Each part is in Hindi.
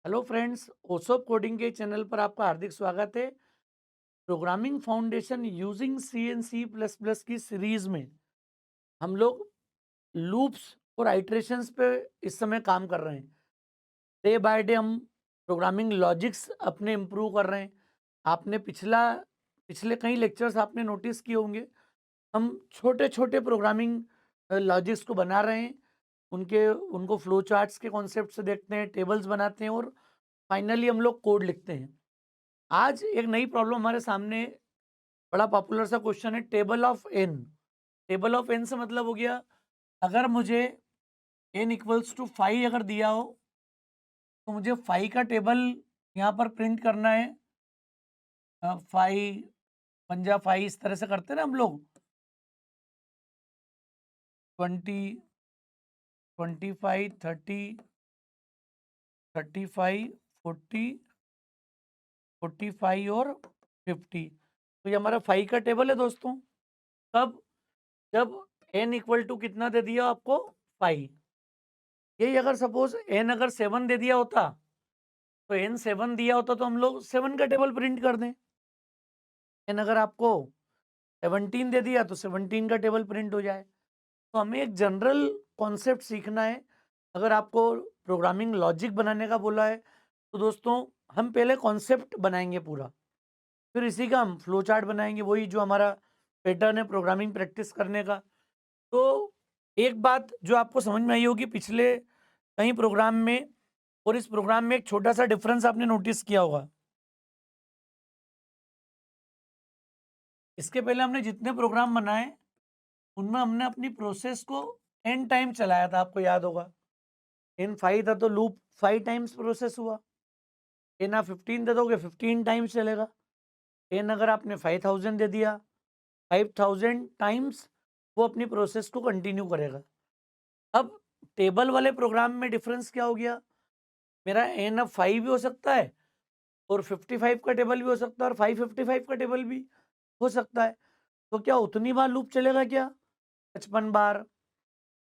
हेलो फ्रेंड्स, ओसोप कोडिंग के चैनल पर आपका हार्दिक स्वागत है। Programming foundation using C and C plus plus की सीरीज में हम लोग लूप्स और आइट्रेशंस पे इस समय काम कर रहे हैं। डे बाय डे हम प्रोग्रामिंग लॉजिक्स अपने इम्प्रूव कर रहे हैं। आपने पिछले कई लेक्चर्स आपने नोटिस किए होंगे। हम छोटे छोटे प्रोग्रामिंग लॉजिक्स को बना रहे हैं। उनको फ्लो चार्ट्स के कॉन्सेप्ट से देखते हैं, टेबल्स बनाते हैं और फाइनली हम लोग कोड लिखते हैं। आज एक नई प्रॉब्लम हमारे सामने, बड़ा पॉपुलर सा क्वेश्चन है, table of N. Table of N से मतलब हो गया, अगर मुझे एन इक्वल्स टू 5 अगर दिया हो तो मुझे 5 का टेबल यहाँ पर प्रिंट करना है। 5 पंजा 5 इस तरह से करते हैं ना हम लोग। 20, 25, 30, 35, 40, 45 और 50। तो ये हमारा 5 का टेबल है दोस्तों। कब? जब एन इक्वल टू कितना दे दिया आपको? 5। यही अगर सपोज एन अगर 7 दे दिया होता, तो एन 7 दिया होता तो हम लोग 7 का टेबल प्रिंट कर दें। एन अगर आपको 17 दे दिया तो 17 का टेबल प्रिंट हो जाए। तो हमें एक जनरल कॉन्सेप्ट सीखना है। अगर आपको प्रोग्रामिंग लॉजिक बनाने का बोला है तो दोस्तों हम पहले कॉन्सेप्ट बनाएंगे पूरा, फिर इसी का हम फ्लो चार्ट बनाएंगे, वही जो हमारा पैटर्न है प्रोग्रामिंग प्रैक्टिस करने का। तो एक बात जो आपको समझ में आई होगी पिछले कई प्रोग्राम में, और इस प्रोग्राम में एक छोटा सा डिफरेंस आपने नोटिस किया होगा। इसके पहले हमने जितने प्रोग्राम बनाए उनमें हमने अपनी प्रोसेस को एन टाइम चलाया था, आपको याद होगा। एन 5 था तो लूप 5 टाइम्स प्रोसेस हुआ। एन आप 15 दे दोगे 15 टाइम्स चलेगा। एन अगर आपने 5000 दे दिया, 5000 टाइम्स वो अपनी प्रोसेस को कंटिन्यू करेगा। अब टेबल वाले प्रोग्राम में डिफरेंस क्या हो गया? मेरा एन अब 5 भी हो सकता है और 55 का टेबल भी हो सकता है और 555 का टेबल भी हो सकता है। तो क्या उतनी बार लूप चलेगा क्या? 55 बार?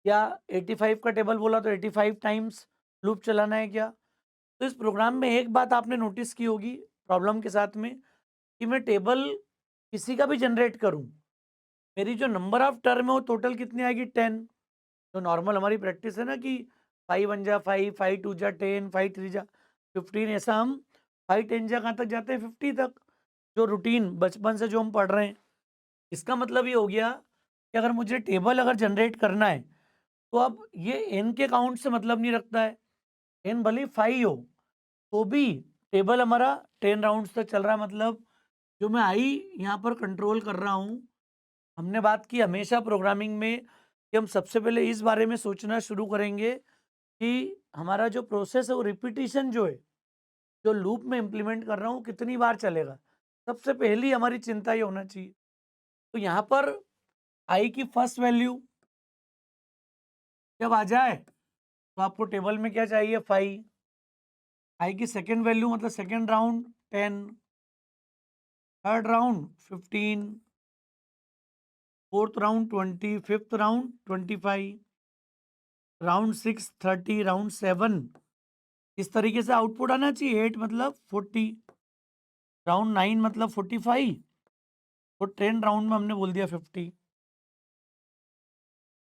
या 85 का टेबल बोला तो 85 टाइम्स लूप चलाना है क्या? तो इस प्रोग्राम में एक बात आपने नोटिस की होगी प्रॉब्लम के साथ में, कि मैं टेबल किसी का भी जनरेट करूं, मेरी जो नंबर ऑफ टर्म है वो टोटल कितनी आएगी? 10। तो नॉर्मल हमारी प्रैक्टिस है ना कि 5 1 जा 5, 5 2 जा 10, 5 3 जा 15, ऐसा हम 5 10 जा कहाँ तक जाते हैं? 50 तक। जो रूटीन बचपन से जो हम पढ़ रहे हैं, इसका मतलब ये हो गया कि अगर मुझे टेबल अगर जनरेट करना है तो अब ये एन के काउंट से मतलब नहीं रखता है। एन भले ही 5 हो तो भी टेबल हमारा 10 राउंड्स तक चल रहा है। मतलब जो मैं आई यहाँ पर कंट्रोल कर रहा हूँ। हमने बात की हमेशा प्रोग्रामिंग में कि हम सबसे पहले इस बारे में सोचना शुरू करेंगे कि हमारा जो प्रोसेस है वो रिपीटिशन जो है, जो लूप में इम्प्लीमेंट कर रहा हूँ कितनी बार चलेगा। सबसे पहली हमारी चिंता ये होना चाहिए। तो यहाँ पर आई की फर्स्ट वैल्यू जब आ जाए तो आपको टेबल में क्या चाहिए? 5। आई की सेकेंड वैल्यू मतलब second round 10, third round 15, fourth round 20, fifth round 25, round 6 30, round 7 इस तरीके से आउटपुट आना चाहिए। 8 मतलब 40, राउंड 9 मतलब 45 और 10 राउंड में हमने बोल दिया 50।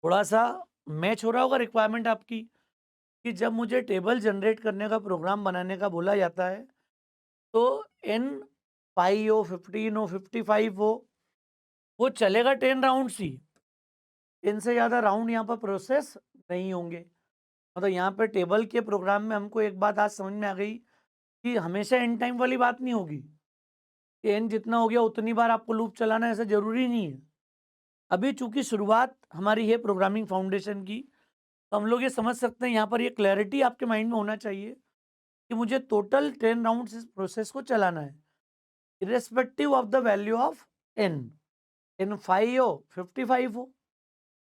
थोड़ा सा मैच हो रहा होगा रिक्वायरमेंट आपकी, कि जब मुझे टेबल जनरेट करने का प्रोग्राम बनाने का बोला जाता है तो एन 5 हो 15 हो 55 हो, वो चलेगा 10 राउंड ही। इनसे ज़्यादा राउंड यहाँ पर प्रोसेस नहीं होंगे। मतलब यहाँ पे टेबल के प्रोग्राम में हमको एक बात आज समझ में आ गई कि हमेशा एन टाइम वाली बात नहीं होगी कि एन जितना हो गया उतनी बार आपको लूप चलाना है, ऐसा जरूरी नहीं है। अभी चूंकि शुरुआत हमारी है प्रोग्रामिंग फाउंडेशन की, तो हम लोग ये समझ सकते हैं, यहाँ पर ये क्लैरिटी आपके माइंड में होना चाहिए कि मुझे टोटल 10 राउंड्स इस प्रोसेस को चलाना है, irrespective of the value of N. N 5 हो 55 हो,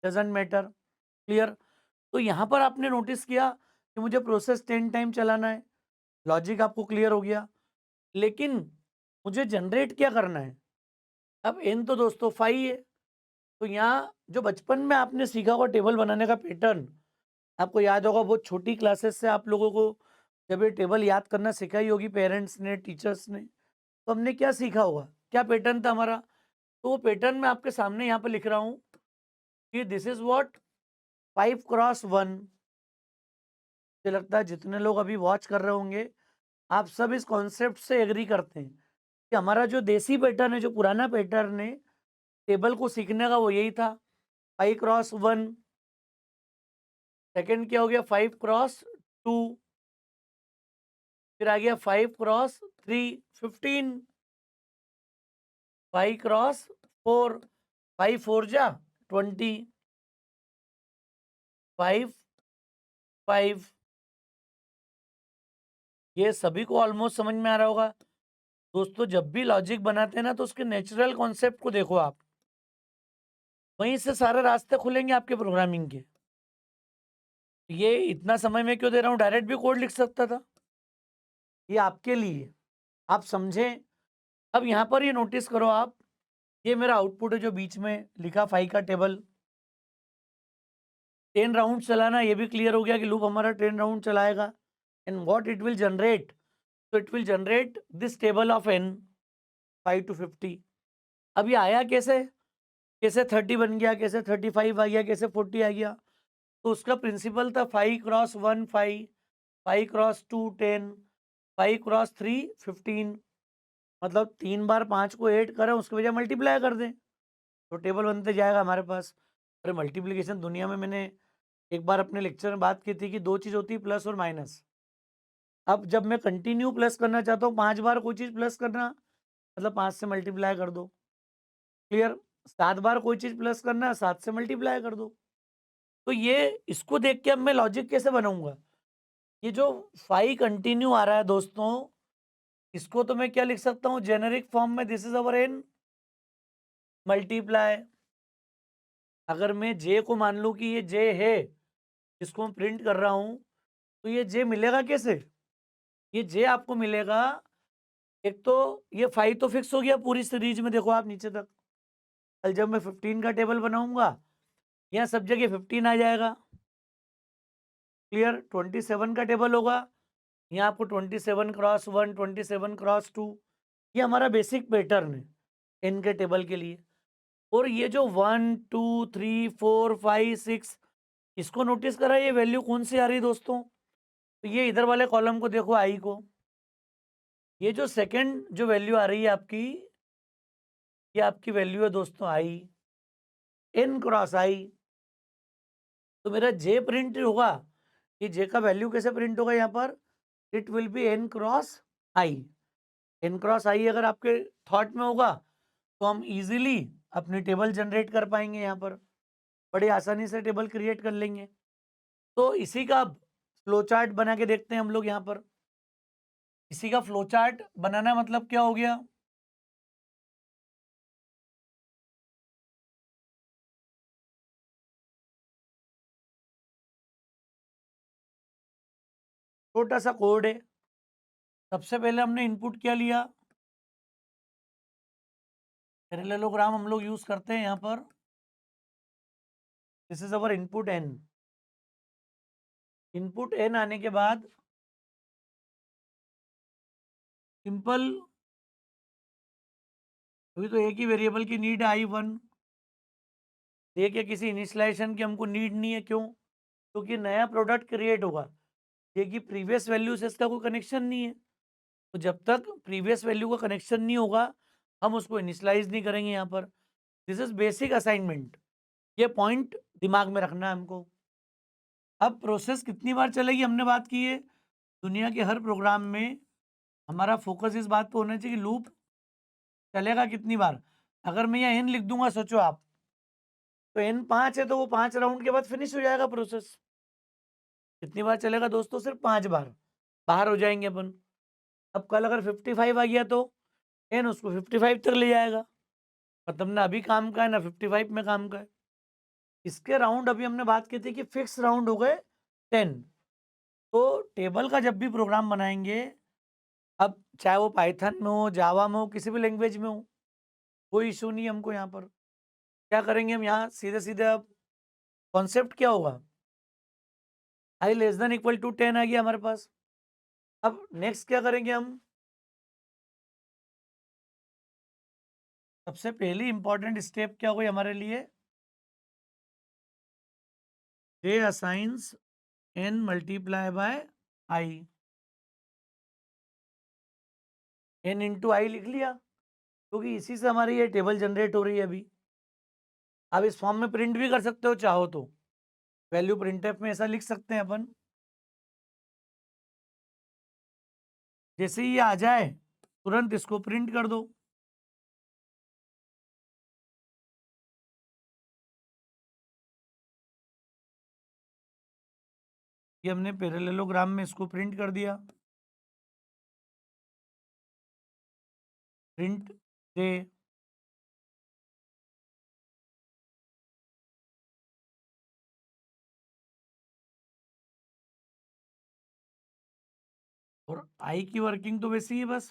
डजेंट मैटर। क्लियर? तो यहाँ पर आपने नोटिस किया कि मुझे प्रोसेस 10 टाइम चलाना है। लॉजिक आपको क्लियर हो गया। लेकिन मुझे जनरेट क्या करना है? अब एन तो दोस्तों 5 है। तो यहाँ जो बचपन में आपने सीखा होगा टेबल बनाने का पैटर्न, आपको याद होगा बहुत छोटी क्लासेस से आप लोगों को जब ये टेबल याद करना सिखाई होगी पेरेंट्स ने, टीचर्स ने, तो हमने क्या सीखा होगा? क्या पैटर्न था हमारा? तो वो पैटर्न मैं आपके सामने यहाँ पे लिख रहा हूँ कि दिस इज़ व्हाट 5 क्रॉस 1। मुझे लगता है जितने लोग अभी वॉच कर रहे होंगे, आप सब इस कॉन्सेप्ट से एग्री करते हैं कि हमारा जो देसी पैटर्न है, जो पुराना पैटर्न है, टेबल को सीखने का वो यही था, 5 क्रॉस 1। सेकंड क्या हो गया? 5 क्रॉस 2। फिर आ गया 5 क्रॉस 3, 15। 5 क्रॉस 4, 5 4 जा 20, 5 5। ये सभी को ऑलमोस्ट समझ में आ रहा होगा। दोस्तों, जब भी लॉजिक बनाते हैं ना, तो उसके नेचुरल कॉन्सेप्ट को देखो आप, वहीं से सारे रास्ते खुलेंगे आपके प्रोग्रामिंग के। ये इतना समय मैं क्यों दे रहा हूँ? डायरेक्ट भी कोड लिख सकता था। ये आपके लिए, आप समझें। अब यहाँ पर ये नोटिस करो आप, ये मेरा आउटपुट है जो बीच में लिखा 5 का टेबल। 10 राउंड चलाना, ये भी क्लियर हो गया कि लूप हमारा 10 राउंड चलाएगा। And what it will generate? तो it will generate this table of n 5 to 50। अब ये आया कैसे? कैसे 30 बन गया, कैसे 35 आ गया, कैसे 40 आ गया? तो उसका प्रिंसिपल था 5 क्रॉस 1 5, 5 क्रॉस 2 10, 5 क्रॉस 3 15। मतलब 3 बार 5 को ऐड करें, उसके बजाय मल्टीप्लाई कर दें, तो टेबल बनते जाएगा हमारे पास। अरे मल्टीप्लिकेशन दुनिया में, मैंने एक बार अपने लेक्चर में बात की थी कि 2 चीज़ होती है, प्लस और माइनस। अब जब मैं कंटिन्यू प्लस करना चाहता हूँ, 5 बार कोई चीज़ प्लस करना, मतलब 5 से मल्टीप्लाई कर दो। क्लियर? 7 बार कोई चीज़ प्लस करना है, 7 से मल्टीप्लाई कर दो। तो ये, इसको देख के अब मैं लॉजिक कैसे बनाऊंगा? ये जो 5 कंटिन्यू आ रहा है दोस्तों, इसको तो मैं क्या लिख सकता हूँ जेनेरिक फॉर्म में? This is our N multiply. अगर मैं जे को मान लूँ कि ये जे है, इसको मैं प्रिंट कर रहा हूँ, तो ये जे मिलेगा कैसे? ये जे आपको मिलेगा, एक तो ये 5 तो फिक्स हो गया पूरी सीरीज में, देखो आप नीचे तक। कल जब मैं 15 का टेबल बनाऊंगा, यहाँ सब जगह 15 आ जाएगा। क्लियर? 27 का टेबल होगा, यहाँ आपको 27 क्रॉस 1, 27 क्रॉस 2। ये हमारा बेसिक पैटर्न है एन के टेबल के लिए। और ये जो 1 2 3 4 5 6, इसको नोटिस करा, ये वैल्यू कौन सी आ रही है दोस्तों? तो ये इधर वाले कॉलम को देखो, आई को। ये जो सेकंड जो वैल्यू आ रही है आपकी, ये आपकी वैल्यू है दोस्तों आई, एन क्रॉस आई। तो मेरा जे प्रिंट होगा, ये जे का वैल्यू कैसे प्रिंट होगा यहाँ पर? It will be n cross i. N cross i अगर आपके थॉट में होगा, तो हम इजीली अपनी टेबल जनरेट कर पाएंगे। यहाँ पर बड़े आसानी से टेबल क्रिएट कर लेंगे। तो इसी का फ्लो चार्ट बना के देखते हैं हम लोग यहाँ पर। इसी का फ्लो चार्ट बनाना मतलब क्या हो गया? छोटा सा कोड है। सबसे पहले हमने इनपुट क्या लिया? पैरेललोग्राम हम लोग यूज करते हैं यहाँ पर। This is our input N. Input N आने के बाद सिंपल, अभी तो एक ही वेरिएबल की नीड आई 1। देखिए, किसी इनिशियलाइजेशन की हमको नीड नहीं है। क्यों? क्योंकि नया प्रोडक्ट क्रिएट होगा। देखिए, प्रीवियस वैल्यू से इसका कोई कनेक्शन नहीं है। तो जब तक प्रीवियस वैल्यू का कनेक्शन नहीं होगा, हम उसको इनिशियलाइज नहीं करेंगे यहाँ पर। This is basic assignment. ये पॉइंट दिमाग में रखना है हमको। अब प्रोसेस कितनी बार चलेगी हमने बात की है। दुनिया के हर प्रोग्राम में हमारा फोकस इस बात पे होना चाहिए कि लूप चलेगा कितनी बार। अगर मैं यहाँ एन लिख दूंगा, सोचो आप, तो एन 5 है, तो वो 5 राउंड के बाद फिनिश हो जाएगा प्रोसेस। कितनी बार चलेगा दोस्तों? सिर्फ 5 बार। बाहर हो जाएंगे अपन। अब कल अगर 55 आ गया, तो एन उसको 55 तक ले जाएगा। मतलब ना अभी काम का है, ना 55 में काम का है। इसके राउंड अभी हमने बात की थी कि फिक्स राउंड हो गए 10। तो टेबल का जब भी प्रोग्राम बनाएंगे, अब चाहे वो पाइथन में हो, जावा में हो, किसी भी लैंग्वेज में हो, कोई इशू नहीं है हमको। यहाँ पर क्या करेंगे हम? यहाँ सीधे सीधे अब कॉन्सेप्ट क्या होगा? आई लेस देन इक्वल टू 10 आ गया हमारे पास। अब नेक्स्ट क्या करेंगे हम? सबसे पहली इंपॉर्टेंट स्टेप क्या हुई हमारे लिए? J assigns n multiply by i, n into i लिख लिया, क्योंकि इसी से हमारी ये टेबल जनरेट हो रही है अभी। आप इस फॉर्म में प्रिंट भी कर सकते हो चाहो तो, वैल्यू प्रिंटफ में ऐसा लिख सकते हैं अपन। जैसे ही ये आ जाए तुरंत इसको प्रिंट कर दो। ये हमने पैरेललोग्राम में इसको प्रिंट कर दिया। प्रिंट जे, और आई की वर्किंग तो वैसी ही है बस,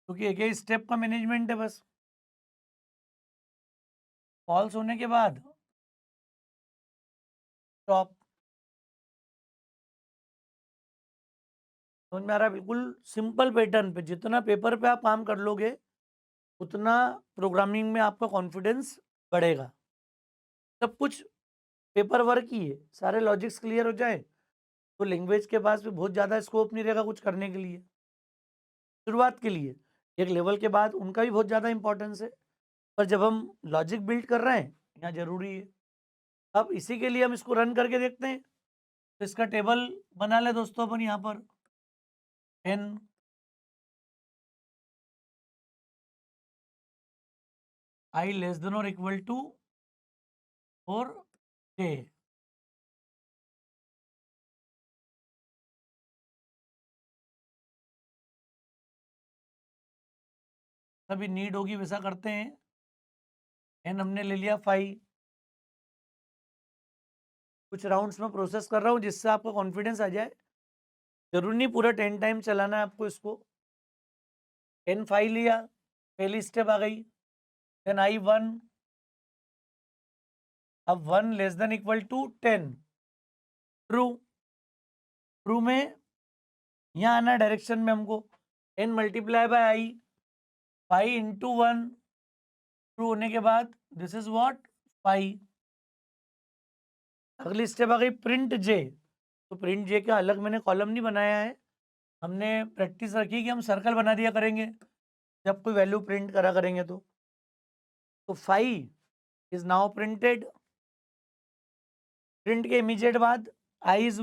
क्योंकि एक ही स्टेप का मैनेजमेंट है बस। फॉल्स होने के बाद स्टॉप। समझ में आ रहा है? बिल्कुल सिंपल पैटर्न पे, जितना पेपर पे आप काम कर लोगे उतना प्रोग्रामिंग में आपका कॉन्फिडेंस बढ़ेगा। सब कुछ पेपर वर्क ही है, सारे लॉजिक्स क्लियर हो जाए तो लैंग्वेज के पास भी बहुत ज़्यादा स्कोप नहीं रहेगा कुछ करने के लिए, शुरुआत के लिए। एक लेवल के बाद उनका भी बहुत ज़्यादा इंपॉर्टेंस है, पर जब हम लॉजिक बिल्ड कर रहे हैं यहाँ ज़रूरी है। अब इसी के लिए हम इसको रन करके देखते हैं। तो इसका टेबल बना ले दोस्तों अपन यहाँ पर, n i लेस देन और इक्वल टू 4j। तभी नीड होगी वैसा करते हैं। n हमने ले लिया 5। कुछ राउंड्स में प्रोसेस कर रहा हूँ जिससे आपका कॉन्फिडेंस आ जाए। जरूरी नहीं पूरा 10 टाइम चलाना है आपको इसको। n 5 लिया, पहली स्टेप आ गई। देन i 1, अब 1 less than equal to 10, true. True में यहाँ आना डायरेक्शन में हमको, n multiply by I, 5 into 1, true होने के बाद दिस इज व्हाट 5। अगली स्टेप आ गई प्रिंट जे। तो प्रिंट जे का अलग मैंने कॉलम नहीं बनाया है, हमने प्रैक्टिस रखी कि हम सर्कल बना दिया करेंगे जब कोई वैल्यू प्रिंट करा करेंगे तो 5 इज नाउ प्रिंटेड। प्रिंट के इमीडिएट बाद आई इज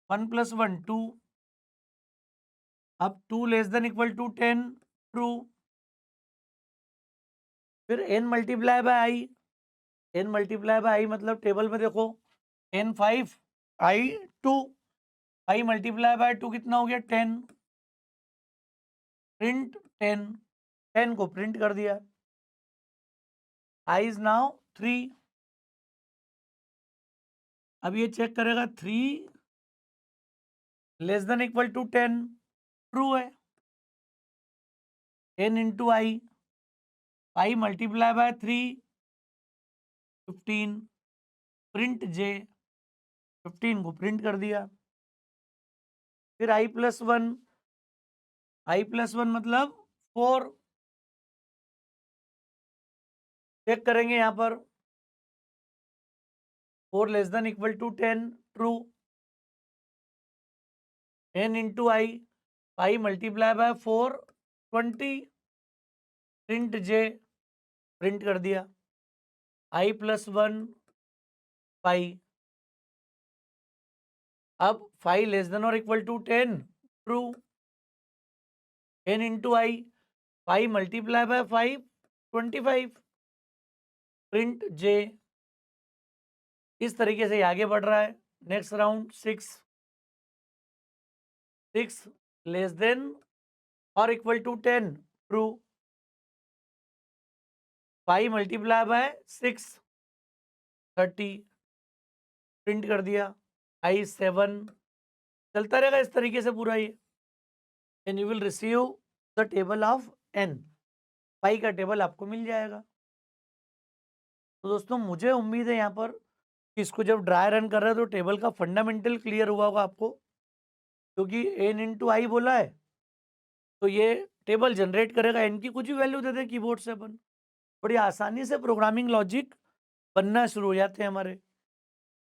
1 प्लस 1 2, अब 2 less than equal to 10, true. फिर n multiply by i, n multiply by i मतलब टेबल में देखो n 5 आई 2, 5 मल्टीप्लाई बाय 2 कितना हो गया 10, प्रिंट 10, 10 को प्रिंट कर दिया। I is now 3। अब ये चेक करेगा 3 less than equal to 10, true है। n into i, 5 multiply by 3 15, print j, 15 को प्रिंट कर दिया। फिर i प्लस 1, आई प्लस 1 मतलब 4, चेक करेंगे यहाँ पर 4 less than equal to 10, true. n into i, 5 multiply by 4 20, print j, print कर दिया। i प्लस 1 5, अब 5 लेस देन और equal to 10, true. n into i, 5 multiply by 5 25, print j. इस तरीके से ये आगे बढ़ रहा है। नेक्स्ट राउंड 6 लेस देन और equal to 10, true. 5 multiply by 6 30, print कर दिया। आई 7, चलता रहेगा इस तरीके से पूरा ये, and you will receive the table of n। पाई का टेबल आपको मिल जाएगा। तो दोस्तों मुझे उम्मीद है यहाँ पर कि इसको जब ड्राई रन कर रहे हो तो टेबल का फंडामेंटल क्लियर हुआ होगा आपको। क्योंकि n इंटू आई बोला है, तो ये टेबल जनरेट करेगा, n की कुछ भी वैल्यू दे दें कीबोर्ड से अपन। बड़ी आसानी से प्रोग्रामिंग लॉजिक बनना शुरू हो जाते हैं हमारे।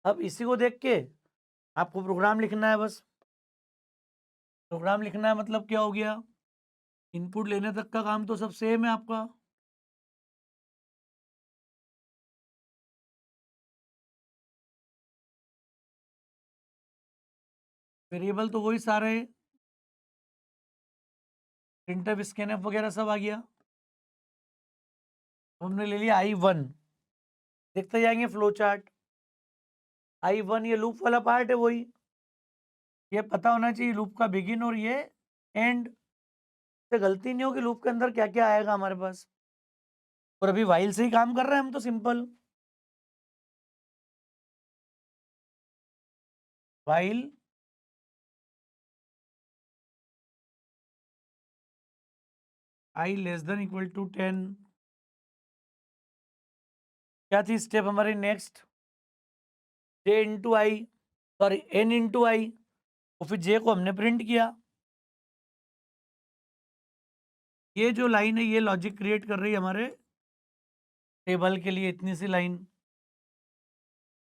अब इसी को देख के आपको प्रोग्राम लिखना है बस। प्रोग्राम लिखना है मतलब क्या हो गया? इनपुट लेने तक का काम तो सब सेम है आपका। वेरिएबल तो वही सारे, प्रिंटफ, स्कैनफ वगैरह सब आ गया। हमने ले लिया I1, देखते जाएंगे फ्लो चार्ट। I1 ये लूप वाला पार्ट है वही, ये पता होना चाहिए लूप का बिगिन और ये एंड, से गलती नहीं हो कि लूप के अंदर क्या क्या आएगा हमारे पास। और अभी वाइल से ही काम कर रहे हैं हम तो simple. While I less than equal to 10, क्या थी स्टेप हमारी next? J into I, sorry N into I, और फिर जे को हमने प्रिंट किया। ये जो लाइन है ये लॉजिक क्रिएट कर रही है हमारे टेबल के लिए, इतनी सी लाइन।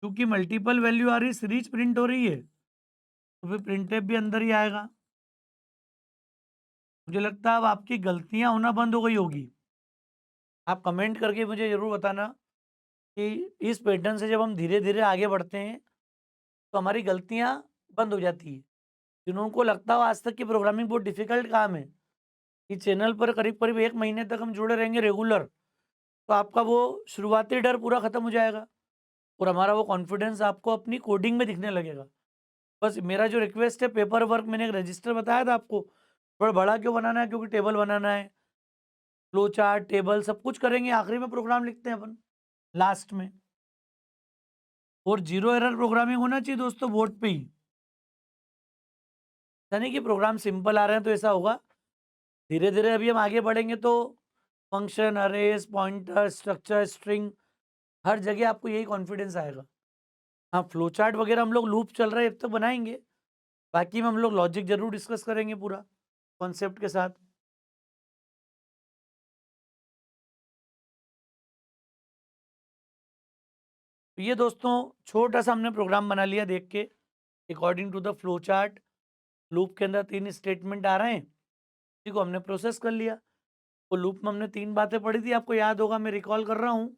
क्योंकि मल्टीपल वैल्यू आ रही है, सीरीज प्रिंट हो रही है, तो फिर प्रिंटफ भी अंदर ही आएगा। मुझे लगता है अब आपकी गलतियां होना बंद हो गई होगी। आप कमेंट करके मुझे ज़रूर बताना कि इस पैटर्न से जब हम धीरे धीरे आगे बढ़ते हैं तो हमारी गलतियां बंद हो जाती है। जिनको लगता हो आज तक की प्रोग्रामिंग बहुत डिफिकल्ट काम है, कि चैनल पर करीब करीब 1 महीने तक हम जुड़े रहेंगे रेगुलर, तो आपका वो शुरुआती डर पूरा खत्म हो जाएगा और हमारा वो कॉन्फिडेंस आपको अपनी कोडिंग में दिखने लगेगा। बस मेरा जो रिक्वेस्ट है, पेपर वर्क मैंने एक रजिस्टर बताया था आपको, थोड़ा बड़ा क्यों बनाना है? क्योंकि टेबल बनाना है, फ्लो चार्ट, टेबल सब कुछ करेंगे, आखिरी में प्रोग्राम लिखते हैं अपन लास्ट में। और जीरो एरर प्रोग्रामिंग होना चाहिए दोस्तों बोर्ड पे ही, यानी कि प्रोग्राम सिंपल आ रहे हैं तो ऐसा होगा। धीरे धीरे अभी हम आगे बढ़ेंगे तो function, arrays, pointer, structure, string, हर जगह आपको यही कॉन्फिडेंस आएगा। हाँ, फ्लो चार्ट वगैरह हम लोग लूप चल रहे हैं अब तक बनाएंगे, बाकी में हम लोग लॉजिक जरूर डिस्कस करेंगे पूरा कॉन्सेप्ट के साथ। तो ये दोस्तों छोटा सा हमने प्रोग्राम बना लिया देख के, according to the flow chart. Loop के अंदर 3 स्टेटमेंट आ रहे हैं, इसी को हमने प्रोसेस कर लिया। तो लूप में हमने 3 बातें पढ़ी थी, आपको याद होगा, मैं रिकॉल कर रहा हूँ।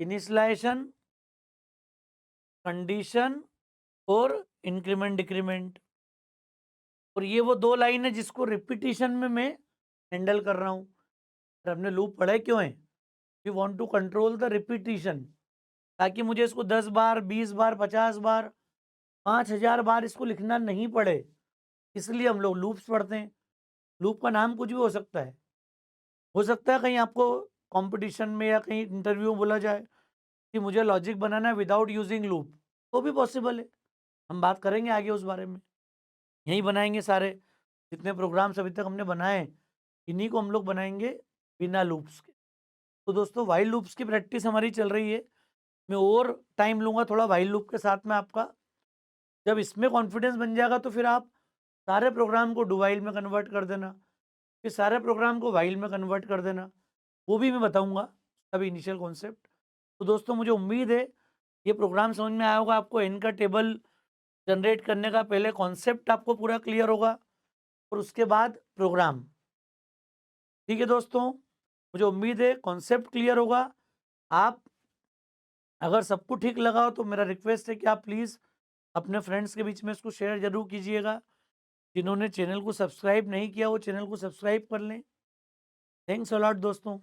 इनिशियलाइजेशन, कंडीशन और इंक्रीमेंट डिक्रीमेंट। और ये वो 2 लाइन है जिसको रिपीटिशन में मैं हैंडल कर रहा हूँ। और हमने लूप पढ़े क्यों है? We want to control the repetition, ताकि मुझे इसको 10 बार, 20 बार, 50 बार, 5000 बार इसको लिखना नहीं पड़े। इसलिए हम लोग लूप्स पढ़ते हैं। लूप का नाम कुछ भी हो सकता है कहीं आपको कंपटीशन में या कहीं इंटरव्यू में बोला जाए कि मुझे लॉजिक बनाना है विदाउट यूजिंग लूप, तो भी पॉसिबल है। हम बात करेंगे आगे उस बारे में। यही बनाएंगे सारे जितने प्रोग्राम्स अभी तक हमने बनाए हैं, इन्हीं को हम लोग बनाएंगे बिना लूप्स के। तो दोस्तों वाइल लूप्स की प्रैक्टिस हमारी चल रही है। मैं और टाइम लूँगा थोड़ा वाइल लूप के साथ में आपका। जब इसमें कॉन्फिडेंस बन जाएगा तो फिर आप सारे प्रोग्राम को डू वाइल में कन्वर्ट कर देना, फिर सारे प्रोग्राम को वाइल में कन्वर्ट कर देना, वो भी मैं बताऊँगा अभी इनिशियल कॉन्सेप्ट। तो दोस्तों मुझे उम्मीद है ये प्रोग्राम समझ में आया होगा आपको। एन का टेबल जनरेट करने का पहले कॉन्सेप्ट आपको पूरा क्लियर होगा और उसके बाद प्रोग्राम। ठीक है दोस्तों, मुझे उम्मीद है कॉन्सेप्ट क्लियर होगा। आप अगर सबको ठीक लगा हो तो मेरा रिक्वेस्ट है कि आप प्लीज़ अपने फ्रेंड्स के बीच में इसको शेयर ज़रूर कीजिएगा। जिन्होंने चैनल को सब्सक्राइब नहीं किया वो चैनल को सब्सक्राइब कर लें। थैंक्स अ लॉट दोस्तों।